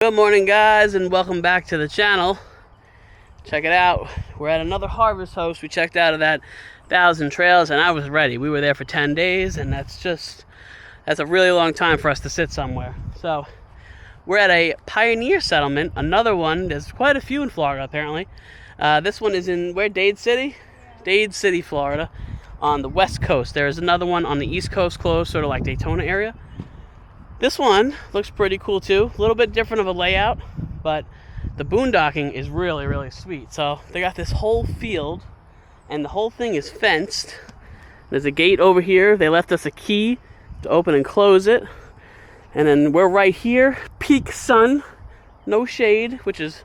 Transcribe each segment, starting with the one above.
Good morning, guys, and welcome back to the channel. Check it out. We're at another harvest host. We checked out of that 1,000 trails and I was ready. We were there for 10 days and that's a really long time for us to sit somewhere. So we're at a pioneer settlement, another one. There's quite a few in Florida apparently. This one is in Dade City? Yeah. Dade City, Florida, on the west coast. There's another one on the east coast close, sort of like Daytona area. This one looks pretty cool too. A little bit different of a layout, but the boondocking is really, really sweet. So they got this whole field and the whole thing is fenced. There's a gate over here. They left us a key to open and close it. And then we're right here, peak sun, no shade, which is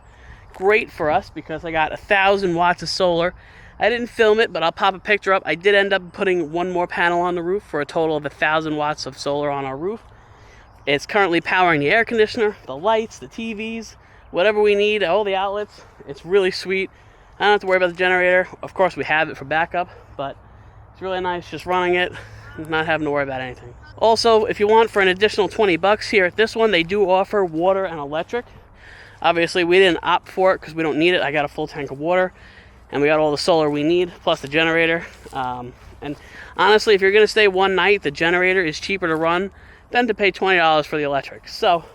great for us because I got 1,000 watts of solar. I didn't film it, but I'll pop a picture up. I did end up putting one more panel on the roof for a total of 1,000 watts of solar on our roof. It's currently powering the air conditioner, the lights, the TVs, whatever we need, all the outlets. It's really sweet. I don't have to worry about the generator. Of course, we have it for backup, but it's really nice just running it, not having to worry about anything. Also, if you want for an additional 20 bucks here at this one, they do offer water and electric. Obviously, we didn't opt for it because we don't need it. I got a full tank of water, and we got all the solar we need, plus the generator. And honestly, if you're going to stay one night, the generator is cheaper to run than to pay $20 for the electric. So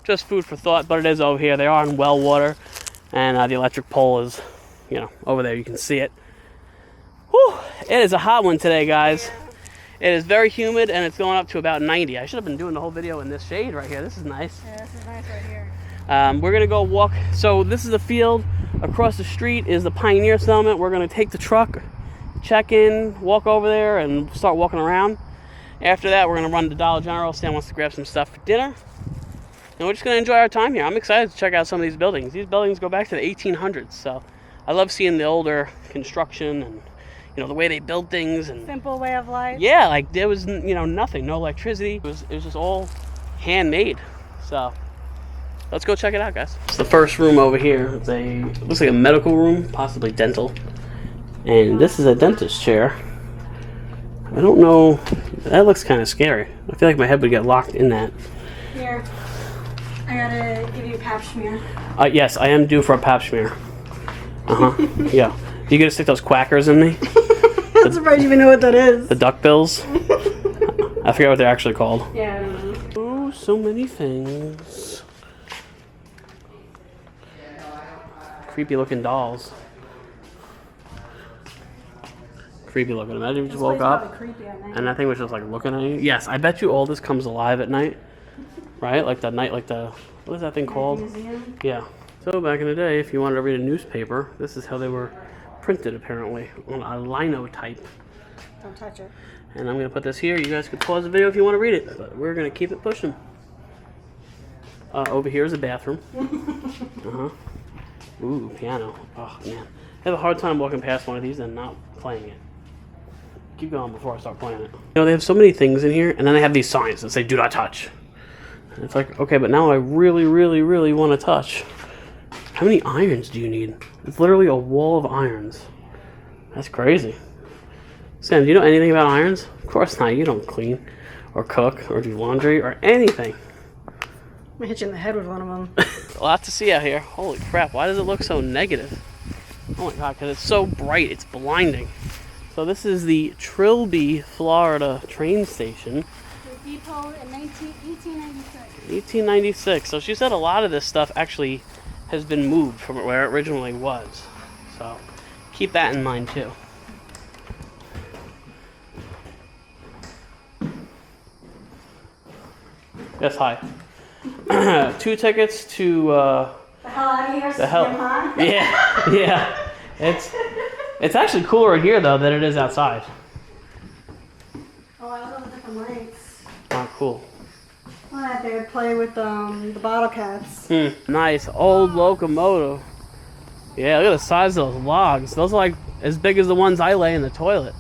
just food for thought, but it is over here. They are in well water, and the electric pole is, over there. You can see it. Whew, it is a hot one today, guys. It is very humid, and it's going up to about 90. I should have been doing the whole video in this shade right here. This is nice. Yeah, this is nice right here. We're going to go walk. So this is the field. Across the street is the Pioneer Settlement. We're going to take the truck, check in, walk over there, and start walking around. After that, we're going to run to Dollar General. Stan wants to grab some stuff for dinner. And we're just going to enjoy our time here. I'm excited to check out some of these buildings. These buildings go back to the 1800s. So I love seeing the older construction and, the way they build things. And simple way of life. Yeah, like there was, nothing. No electricity. It was just all handmade. So let's go check it out, guys. It's the first room over here. It looks like a medical room, possibly dental. And this is a dentist chair. I don't know. That looks kind of scary. I feel like my head would get locked in that. Here, I gotta give you a pap smear. Yes, I am due for a pap smear. Yeah. You gonna stick those quackers in me? I'm surprised you even know what that is. The duck bills? I forget what they're actually called. Yeah, I don't know. Oh, so many things. Creepy looking dolls. Creepy looking. Imagine if you just woke up and that thing was just like looking at you. Yes, I bet you all this comes alive at night. Right? Like what is that thing called? Museum? Yeah. So back in the day, if you wanted to read a newspaper, this is how they were printed apparently, on a linotype. Don't touch it. And I'm going to put this here. You guys can pause the video if you want to read it, but we're going to keep it pushing. Over here is a bathroom. Ooh, piano. Oh, man. I have a hard time walking past one of these and not playing it. Keep going before I start playing it. They have so many things in here, and then they have these signs that say, do not touch. And it's like, okay, but now I really, really, really want to touch. How many irons do you need? It's literally a wall of irons. That's crazy. Sam, do you know anything about irons? Of course not. You don't clean or cook or do laundry or anything. I'm gonna hit you in the head with one of them. A lot to see out here. Holy crap, why does it look so negative? Oh my god, because it's so bright, it's blinding. So this is the Trilby, Florida train station. The depot in 1896. 1896. So she said a lot of this stuff actually has been moved from where it originally was. So keep that in mind too. Yes, hi. 2 tickets to The hell out of here, the hell. Yeah. It's actually cooler in here though than it is outside. Oh, I love the different lights. Oh, cool. Well, I they would play with the bottle caps. Nice old locomotive. Yeah, look at the size of those logs. Those are like as big as the ones I lay in the toilet.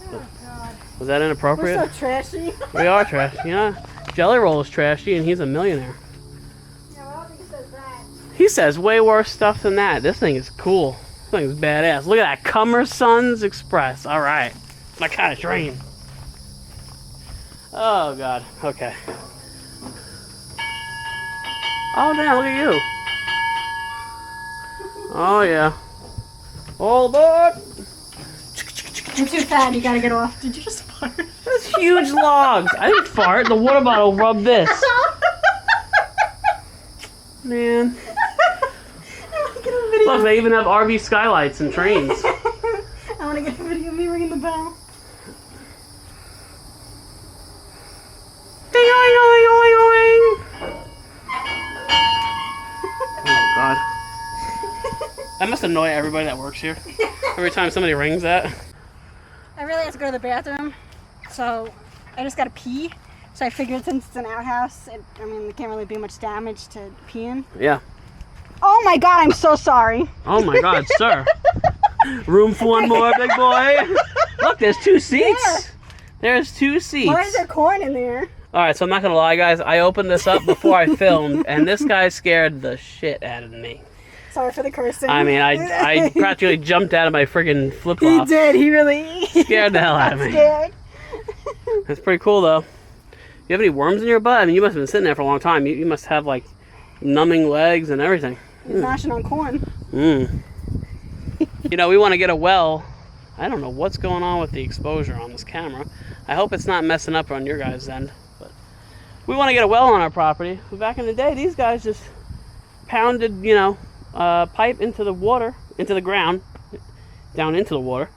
Oh God. Was that inappropriate? We're so trashy. We are trashy. Jelly Roll is trashy and he's a millionaire. Yeah, well, I don't think he says that. He says way worse stuff than that. This thing is cool. This thing is badass. Look at that. Cummersons Express. Alright. My kind of train. Oh, God. Okay. Oh, damn, look at you. Oh, yeah. All aboard. You're too fat, you gotta get off. Did you just fart? That's huge logs. I didn't fart. The water bottle rubbed this. Man. Look, they even have RV skylights and trains. I want to get a video of me ringing the bell. Ding, oing, oing, oing, oing. Oh, God. That must annoy everybody that works here. Every time somebody rings that. I really have to go to the bathroom, so I just gotta pee. So I figured since it's an outhouse, I mean, there can't really be much damage to peeing. Yeah. Oh my God, I'm so sorry. Oh my God, sir. Room for one more, big boy. Look, there's 2 seats. Yeah. There's 2 seats. Why is there corn in there? All right, so I'm not gonna lie, guys. I opened this up before I filmed, and this guy scared the shit out of me. Sorry for the cursing. I mean, I practically jumped out of my friggin' flip He flop. did. He really Scared the hell out of me. Scared. That's pretty cool, though. You have any worms in your butt? I mean, you must have been sitting there for a long time. You must have like numbing legs and everything. He's gnashing on corn. You know, we want to get a well. I don't know what's going on with the exposure on this camera. I hope it's not messing up on your guys' end. But we want to get a well on our property. But back in the day, these guys just pounded, you know, pipe into the water, into the ground, down into the water,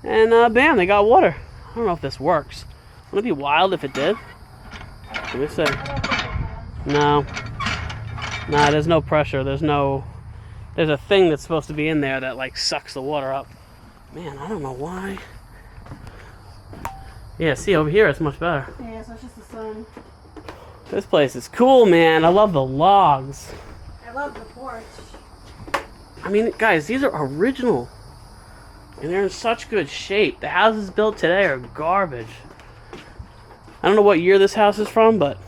and bam, they got water. I don't know if this works. Wouldn't it be wild if it did? Let me see. No. Nah, there's no pressure. There's a thing that's supposed to be in there that like sucks the water up. Man, I don't know why. Yeah, see over here it's much better. Yeah, so it's just the sun. This place is cool, man. I love the logs. I love the porch. I mean, guys, these are original. And they're in such good shape. The houses built today are garbage. I don't know what year this house is from, but...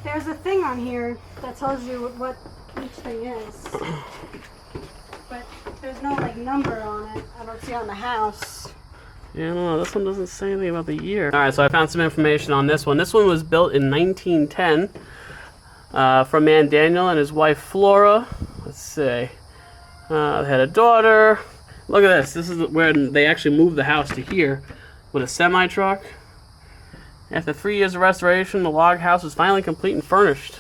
There's a thing on here that tells you what each thing is. But there's no, like, number on it. I don't see it on the house. Yeah, no, this one doesn't say anything about the year. Alright, so I found some information on this one. This one was built in 1910 from man Daniel and his wife Flora. Let's see. They had a daughter. Look at this. This is where they actually moved the house to here with a semi-truck. After 3 years of restoration, the log house was finally complete and furnished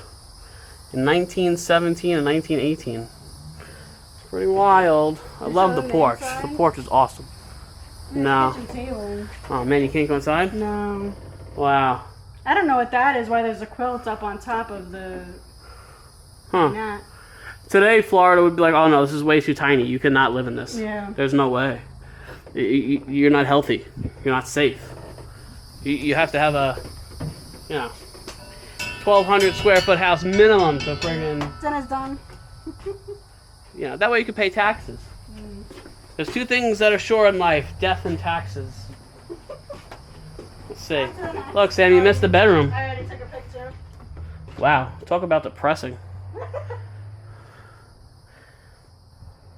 in 1917 and 1918. Pretty wild. I love the porch. The porch is awesome. No. Oh man, you can't go inside? No. Wow. I don't know what that is, why there's a quilt up on top of the mat. Today, Florida would be like, oh no, this is way too tiny. You cannot live in this. Yeah. There's no way. You're not healthy. You're not safe. You have to have a, 1,200 square foot house minimum to bring in. Then it's done. That way you can pay taxes. There's 2 things that are sure in life: death and taxes. Let's see. Look, Sam, you missed the bedroom. I already took a picture. Wow, talk about depressing.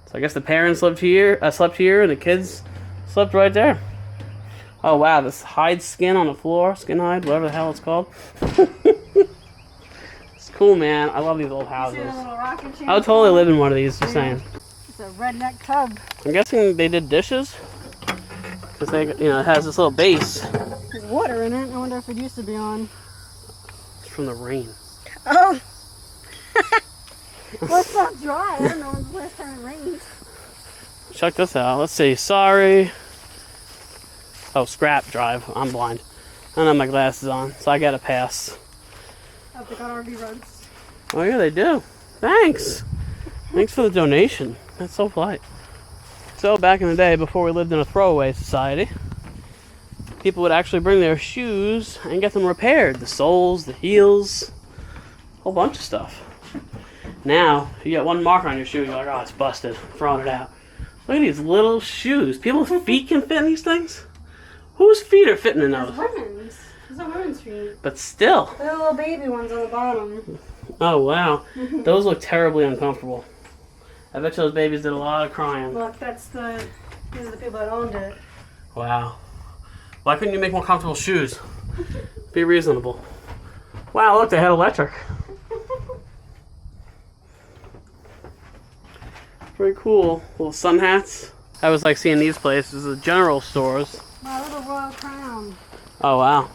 So I guess the parents slept here, and the kids slept right there. Oh wow, this hide skin on the floor, skin hide, whatever the hell it's called. It's cool, man. I love these old houses. I would totally live in one of these, just saying. It's a redneck tub. I'm guessing they did dishes, because they, it has this little base. There's water in it. I wonder if it used to be on. It's from the rain. Oh. Well, it's not dry. I don't know when's the last time it rained. Check this out. Let's see. Sorry. Oh, scrap drive. I'm blind. I don't have my glasses on, so I got to pass. Oh, they got RV rugs. Oh yeah, they do. Thanks. Thanks for the donation. That's so polite. So back in the day, before we lived in a throwaway society, people would actually bring their shoes and get them repaired. The soles, the heels, a whole bunch of stuff. Now, you get one mark on your shoe, you're like, oh, it's busted. Throwing it out. Look at these little shoes. People's feet can fit in these things? Whose feet are fitting in those? Women's. Those are women's feet. But still. They're the little baby ones on the bottom. Oh, wow. Those look terribly uncomfortable. I bet you those babies did a lot of crying. Look, these are the people that owned it. Wow. Why couldn't you make more comfortable shoes? Be reasonable. Wow, look, they had electric. Pretty cool. Little sun hats. I was like seeing these places, the general stores. My little royal crown. Oh wow.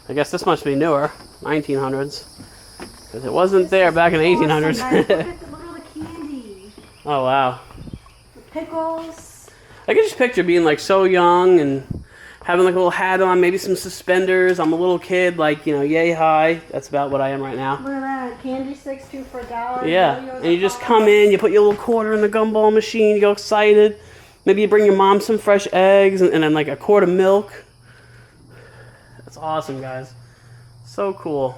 I guess this must be newer, 1900s. Because it wasn't there back in the 1800s. Look at the candy. Oh wow. The pickles. I can just picture being like so young and having like a little hat on, maybe some suspenders. I'm a little kid, like, you know, yay high. That's about what I am right now. Look at that. Candy sticks, 2 for $1. Yeah. Yo-yos And you just $5. come in, you put your little quarter in the gumball machine, you go excited. Maybe you bring your mom some fresh eggs and then like a quart of milk. That's awesome, guys. So cool.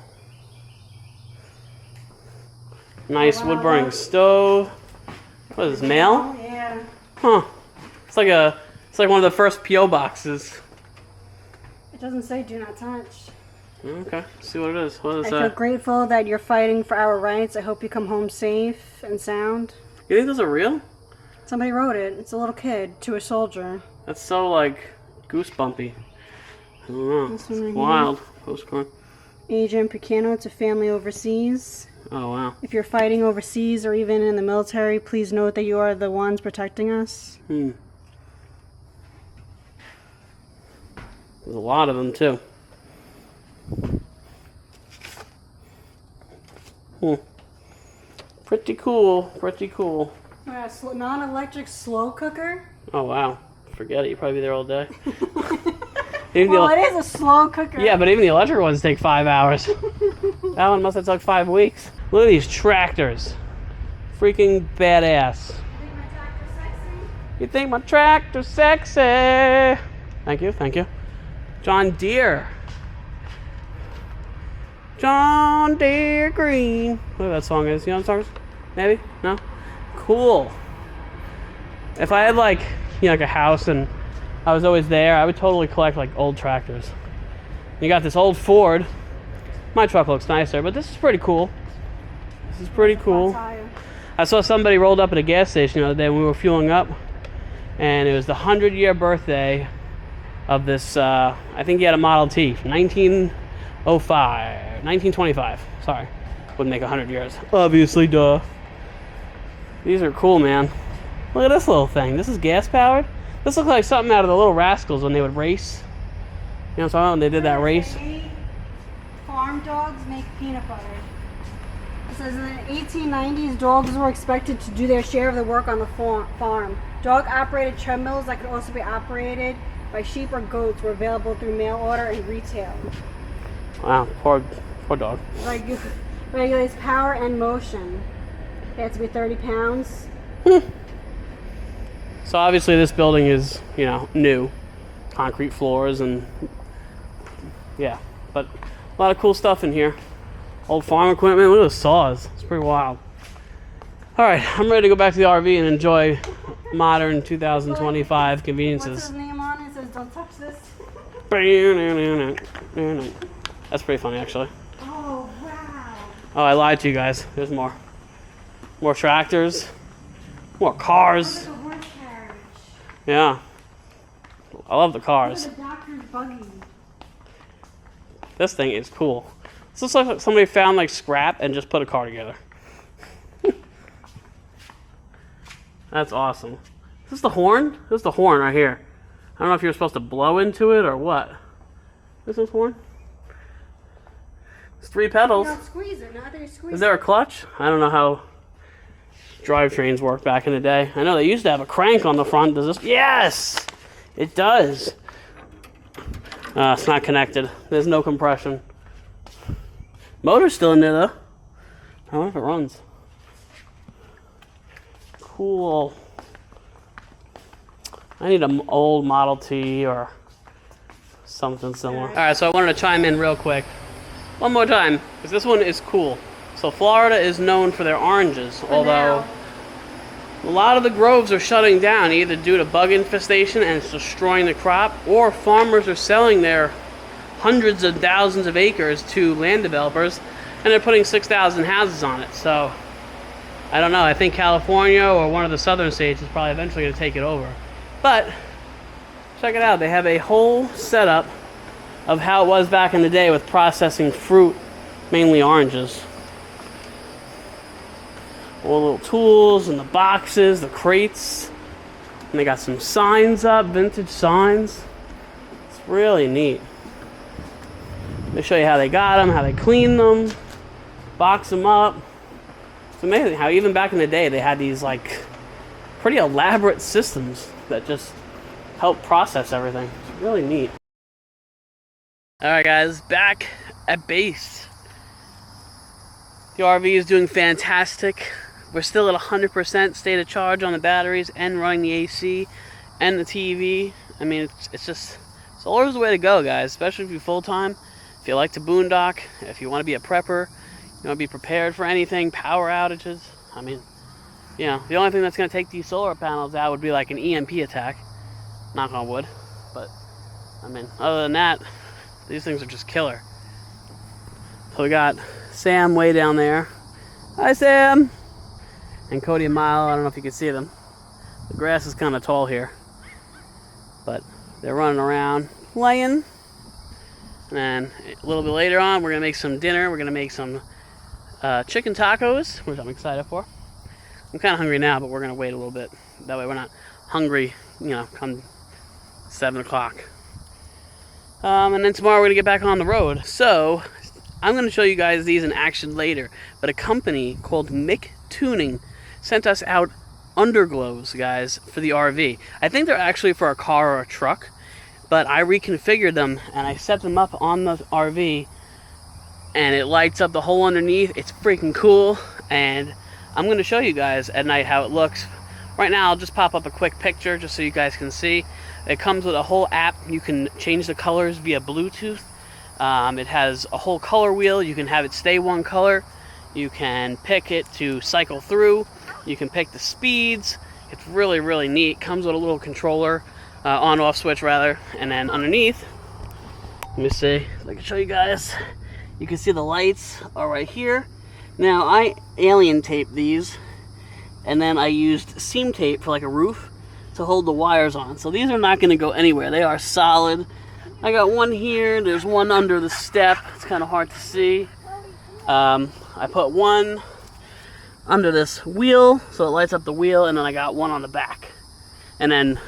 Nice wood burning stove. What is this, mail? Yeah. Huh. It's like one of the first P.O. boxes. It doesn't say do not touch. Okay, let's see what it is. What is I feel that? grateful that you're fighting for our rights. I hope you come home safe and sound. You think those are real? Somebody wrote it. It's a little kid to a soldier. That's so like goosebumpy. I don't know. This one right It's here. wild. Postcard. Agent Picano to family overseas. Oh wow. If you're fighting overseas or even in the military, please note that you are the ones protecting us. Hmm. There's a lot of them too. Pretty cool. Pretty cool. Non-electric slow cooker. Oh wow. Forget it. You'd probably be there all day. Well, it is a slow cooker. Yeah, but even the electric ones take 5 hours. That one must have took 5 weeks. Look at these tractors. Freaking badass. You think my tractor's sexy? Thank you, thank you. John Deere. John Deere Green. What that song is? You know what song is? Maybe? No? Cool. If I had like, you know, like a house and I was always there, I would totally collect like old tractors. You got this old Ford. My truck looks nicer, but this is pretty cool. This is pretty cool. I saw somebody rolled up at a gas station the other day when we were fueling up, and it was the 100-year birthday of this, I think he had a Model T from 1925. Sorry, wouldn't make 100 years. Obviously, duh. These are cool, man. Look at this little thing. This is gas powered. This looks like something out of the Little Rascals when they would race. You know what I'm talking about? When they did that race. Farm dogs make peanut butter. It says in the 1890s, dogs were expected to do their share of the work on the farm. Dog-operated treadmills that could also be operated by sheep or goats were available through mail order and retail. Wow, poor dog. Regulates power and motion. It has to be 30 pounds. So obviously this building is, you know, new. Concrete floors and yeah, but a lot of cool stuff in here. Old farm equipment. Look at the saws. It's pretty wild. All right, I'm ready to go back to the RV and enjoy modern 2025 conveniences. What's his name on it? It says don't touch this. That's pretty funny, actually. Oh, wow. Oh, I lied to you guys. There's more. More tractors. More cars. Look at the horse carriage. Yeah. I love the cars. Look at the doctor's buggy. This thing is cool. This looks like somebody found like scrap and just put a car together. That's awesome. Is this the horn? This is the horn right here. I don't know if you're supposed to blow into it or what. This is horn? It's 3 pedals. No, squeeze it. Not that you squeeze Is there a clutch? I don't know how drivetrains work back in the day. I know they used to have a crank on the front. Does this? Yes! It does. It's not connected. There's no compression. Motor's still in there though. I wonder if it runs. Cool. I need an old Model T or something similar. Alright, so I wanted to chime in real quick. One more time, because this one is cool. So Florida is known for their oranges, although a lot of the groves are shutting down either due to bug infestation and it's destroying the crop, or farmers are selling their hundreds of thousands of acres to land developers and they're putting 6,000 houses on it. So I don't know, I think California or one of the southern states is probably eventually going to take it over. But check it out, they have a whole setup of how it was back in the day with processing fruit, mainly oranges. All the little tools and the boxes, the crates. And they got some signs up, vintage signs. It's really neat. Let me show you how they got them, how they clean them, box them up. It's amazing how even back in the day they had these like pretty elaborate systems that just help process everything. It's really neat. Alright guys, back at base. The RV is doing fantastic. We're still at 100% state of charge on the batteries and running the AC and the TV. I mean, it's just, solar's the way to go, guys, especially if you're full-time. If you like to boondock, if you want to be a prepper, you want to be prepared for anything, power outages. I mean, you know, the only thing that's going to take these solar panels out would be like an EMP attack. Knock on wood. But, I mean, other than that, these things are just killer. So we got Sam way down there. Hi, Sam! And Cody and Milo, I don't know if you can see them. The grass is kind of tall here. But they're running around, playing. And then a little bit later on, we're going to make some dinner. We're going to make some chicken tacos, which I'm excited for. I'm kind of hungry now, but we're going to wait a little bit. That way we're not hungry, you know, come 7 o'clock. And then tomorrow we're going to get back on the road. So I'm going to show you guys these in action later. But a company called Mick Tuning sent us out underglows, guys, for the RV. I think they're actually for a car or a truck, but I reconfigured them and I set them up on the RV and it lights up the whole underneath. It's freaking cool, and I'm going to show you guys at night how it looks. Right now I'll just pop up a quick picture just so you guys can see. It comes with a whole app. You can change the colors via Bluetooth. It has a whole color wheel. You can have it stay one color. You can pick it to cycle through. You can pick the speeds. It's really, really neat. Comes with a little controller, on-off switch rather. And then underneath, let me see if I can show you guys. You can see the lights are right here. Now I alien taped these, and then I used seam tape for like a roof to hold the wires on. So these are not going to go anywhere. They are solid. I got one here. There's one under the step. It's kind of hard to see. I put one under this wheel, so it lights up the wheel, and then I got one on the back. And then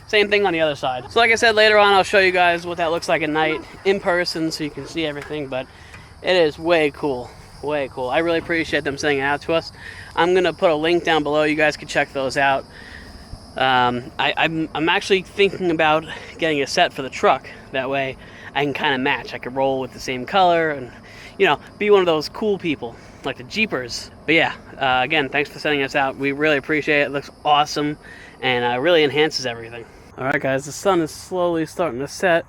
same thing on the other side. So like I said, later on I'll show you guys what that looks like at night in person so you can see everything, but it is way cool. Way cool. I really appreciate them sending it out to us. I'm going to put a link down below. You guys can check those out. I'm actually thinking about getting a set for the truck. That way I can kind of match. I could roll with the same color and, you know, be one of those cool people like the Jeepers. But yeah, again, thanks for sending us out. We really appreciate it. It looks awesome and really enhances everything. Alright guys, the sun is slowly starting to set,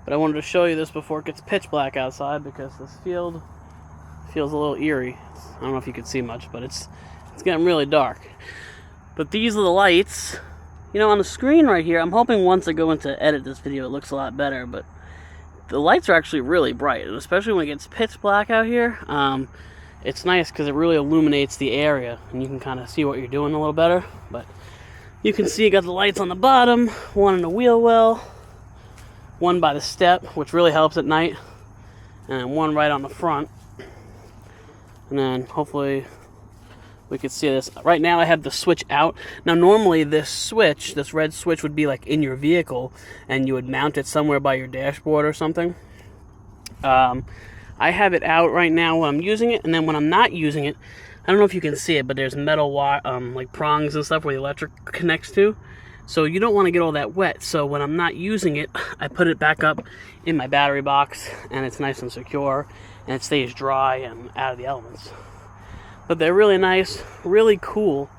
but I wanted to show you this before it gets pitch black outside because this field feels a little eerie. I don't know if you can see much, but it's getting really dark. But these are the lights. You know, on the screen right here, I'm hoping once I go into edit this video it looks a lot better, but the lights are actually really bright, and especially when it gets pitch black out here, it's nice because it really illuminates the area and you can kind of see what you're doing a little better. But you can see you got the lights on the bottom, one in the wheel well, one by the step, which really helps at night, and then one right on the front. And then hopefully we could see this. Right now I have the switch out. Now normally this switch, this red switch, would be like in your vehicle and you would mount it somewhere by your dashboard or something. I have it out right now when I'm using it, and then when I'm not using it, I don't know if you can see it, but there's metal like prongs and stuff where the electric connects to. So you don't want to get all that wet. So when I'm not using it, I put it back up in my battery box and it's nice and secure and it stays dry and out of the elements. But they're really nice, really cool.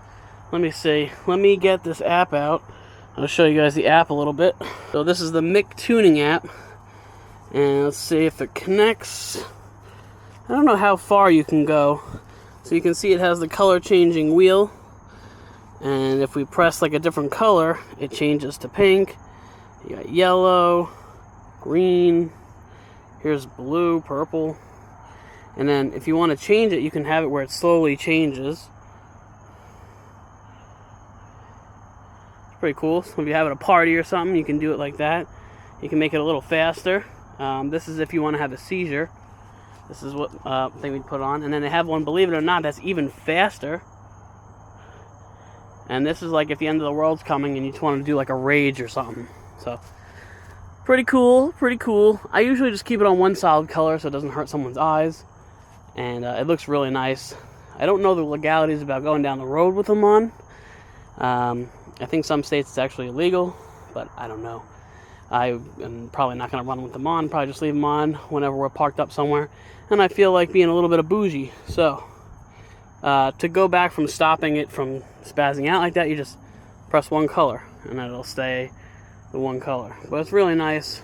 Let me see. Let me get this app out. I'll show you guys the app a little bit. So this is the Mick Tuning app. And let's see if it connects. I don't know how far you can go. So you can see it has the color changing wheel. And if we press like a different color, it changes to pink. You got yellow, green. Here's blue, purple. And then if you want to change it, you can have it where it slowly changes. It's pretty cool. So if you're having a party or something, you can do it like that. You can make it a little faster. This is if you want to have a seizure. This is what thing we put on. And then they have one, believe it or not, that's even faster. And this is like if the end of the world's coming and you just want to do like a rage or something. So, pretty cool, pretty cool. I usually just keep it on one solid color so it doesn't hurt someone's eyes. And it looks really nice. I don't know the legalities about going down the road with them on. I think some states it's actually illegal, but I don't know. I am probably not going to run with them on. Probably just leave them on whenever we're parked up somewhere. And I feel like being a little bit of bougie. So, to go back from stopping it from spazzing out like that, you just press one color, and then it'll stay the one color. But it's really nice.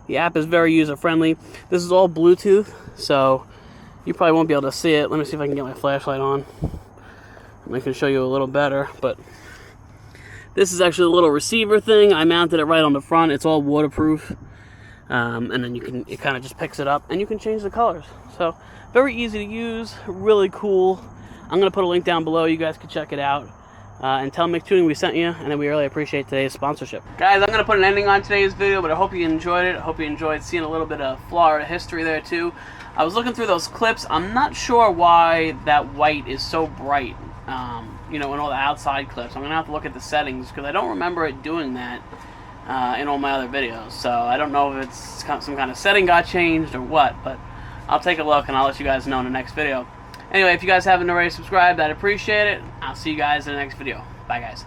The app is very user-friendly. This is all Bluetooth, so you probably won't be able to see it. Let me see if I can get my flashlight on. I can show you a little better, but this is actually a little receiver thing. I mounted it right on the front. It's all waterproof. And then it kind of just picks it up, and you can change the colors. So, very easy to use, really cool. I'm going to put a link down below. You guys can check it out. And tell Mick Tuning we sent you, and then we really appreciate today's sponsorship. Guys, I'm going to put an ending on today's video, but I hope you enjoyed it. I hope you enjoyed seeing a little bit of Florida history there, too. I was looking through those clips. I'm not sure why that white is so bright, you know, in all the outside clips. I'm going to have to look at the settings, because I don't remember it doing that in all my other videos. So I don't know if it's some kind of setting got changed or what, but I'll take a look, and I'll let you guys know in the next video. Anyway, if you guys haven't already subscribed, I'd appreciate it. I'll see you guys in the next video. Bye, guys.